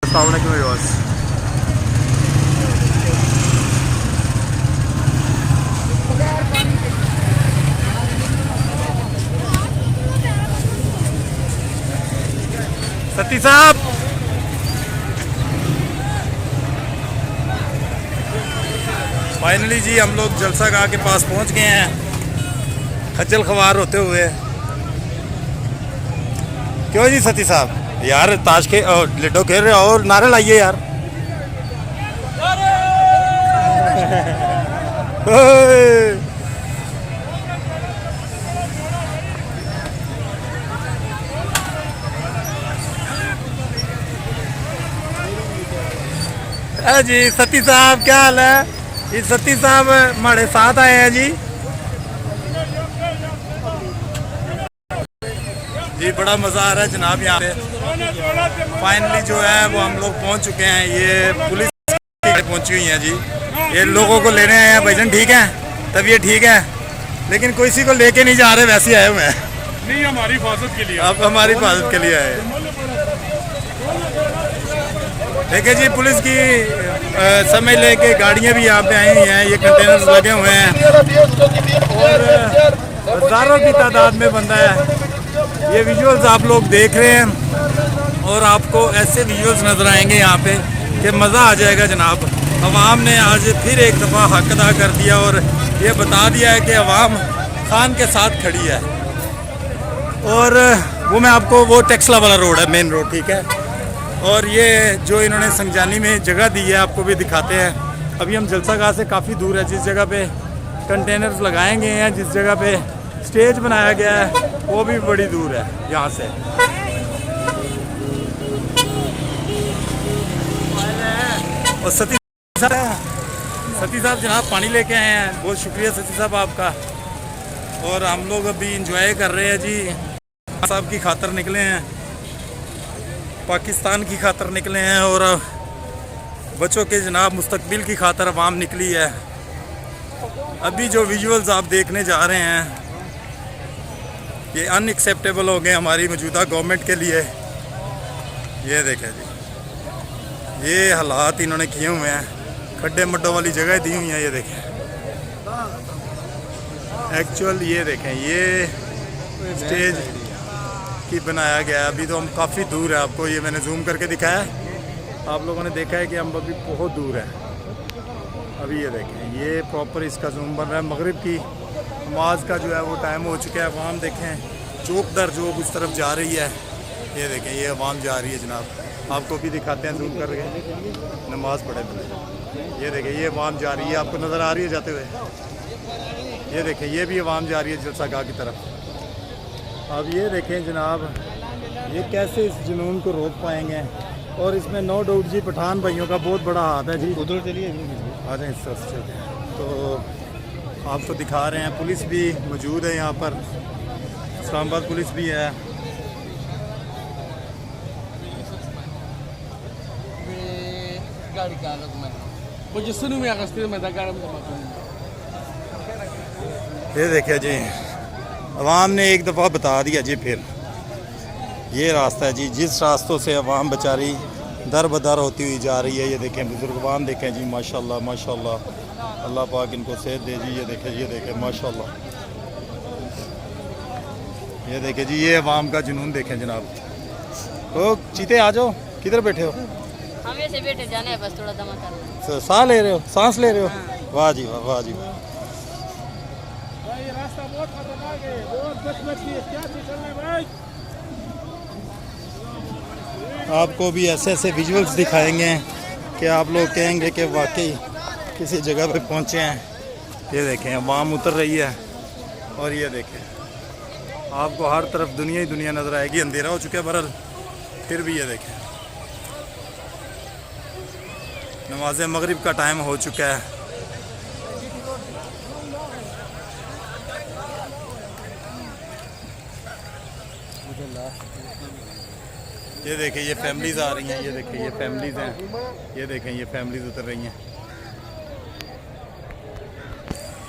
अस्सलामुअलैकुम व्यूअर्स। सती साहब, फाइनली जी हम लोग जलसा गाह के पास पहुंच गए हैं, खज्जल ख्वार होते हुए। क्यों जी सती साहब, यार ताश के लिडो खेल रहे हो और नारे लाइए यार। जी सती साहब क्या हाल है? ये सती साहब हमारे साथ आए हैं जी। जी बड़ा मज़ा आ रहा है जनाब यहाँ पे। फाइनली जो है वो हम लोग पहुँच चुके हैं। ये पुलिस पहुँची हुई है जी। ये लोगों को लेने आए हैं। भाईजान ठीक है, तबीयत ठीक है, लेकिन किसी को लेके नहीं जा रहे, वैसे आए हुए हैं। नहीं, हमारी हिफाजत के लिए। अब हमारी हिफाजत के लिए आए। देखिए जी पुलिस की समय लेके गाड़ियाँ भी यहाँ पे आई हुई हैं। ये कंटेनर्स लगे हुए हैं और हज़ारों की तादाद में बंदा है। ये विजुअल्स आप लोग देख रहे हैं और आपको ऐसे विजुअल्स नज़र आएंगे यहाँ पे कि मज़ा आ जाएगा जनाब। अवाम ने आज फिर एक दफ़ा हक अदा कर दिया और ये बता दिया है कि अवाम खान के साथ खड़ी है। और वो मैं आपको, वो टेक्सला वाला रोड है, मेन रोड, ठीक है। और ये जो इन्होंने संजानी में जगह दी है आपको भी दिखाते हैं। अभी हम जलसा गाह से काफ़ी दूर है। जिस जगह पे कंटेनर्स लगाए गए हैं, जिस जगह पे स्टेज बनाया गया है, वो भी बड़ी दूर है यहाँ से। और सती साहब जनाब पानी लेके आए हैं। बहुत शुक्रिया सती साहब आपका। और हम लोग अभी इंजॉय कर रहे हैं जी। साहब की खातर निकले हैं, पाकिस्तान की खातर निकले हैं और बच्चों के जनाब मुस्तकबिल की खातर अवाम निकली है। अभी जो विजुअल्स आप देखने जा रहे हैं ये अनएक्सेप्टेबल हो गए हमारी मौजूदा गवर्नमेंट के लिए। ये देखें जी, ये हालात इन्होंने किए हुए हैं। खड्डे मड्डों वाली जगह दी हुई हैं। ये देखें एक्चुअल, ये देखें ये स्टेज की बनाया गया है। अभी तो हम काफ़ी दूर है, आपको ये मैंने जूम करके दिखाया है। आप लोगों ने देखा है कि हम अभी बहुत दूर है। अभी ये देखें, ये प्रॉपर इसका जूम बन रहा है। मगरिब की नमाज का जो है वो टाइम हो चुका है। अवाम देखें चौक दर चौक उस तरफ जा रही है। ये देखें ये अवाम जा रही है जनाब। आपको भी दिखाते हैं जूम करके, नमाज पढ़े पहले। ये देखें ये अवाम जा रही है, आपको नज़र आ रही है जाते हुए। ये देखें ये भी अवाम जा रही है जलसा गाह की तरफ। अब ये देखें जनाब, ये कैसे इस जुनून को रोक पाएंगे। और इसमें नो डाउट जी पठान भाइयों का बहुत बड़ा हाथ है जी। उधर चलिए, आ जाए इस तरफ से चलते हैं। तो आपको दिखा रहे हैं, पुलिस भी मौजूद है यहाँ पर, इस्लामाबाद पुलिस भी है। ये देखिए जी, अवाम ने एक दफ़ा बता दिया जी। फिर ये रास्ता है जी, जिस रास्तों से अवाम बेचारी दर बदर होती हुई जा रही है। ये देखें बुजुर्गवान देखें जी, माशाल्लाह माशाल्लाह, अल्लाह पाक इनको सेहत दे जी। ये देखें माशाल्लाह। ये देखें जी, ये अवाम का जुनून देखें जनाब। तो चीते आ जाओ, किधर बैठे हो? हम ऐसे बैठे, जाने है बस थोड़ा दमा करना। साह ले रहे हो, सांस ले रहे हो? वाह जी वाह, वाह जी वाह। रास्ता बहुत खतरनाक है, बहुत क्या चलना भाई। आपको भी ऐसे ऐसे विजुअल्स दिखाएंगे कि आप लोग कहेंगे कि वाकई किसी जगह पे पहुंचे हैं। ये देखें अवाम उतर रही है और ये देखें आपको हर तरफ दुनिया ही दुनिया नज़र आएगी। अंधेरा हो चुका है बहरहाल, फिर भी ये देखें नमाज मगरिब का टाइम हो चुका है। ये देखें ये फैमिलीज़ आ रही हैं। ये देखें ये फैमिलीज़ हैं। ये देखें ये फैमिलीज़ उतर रही हैं।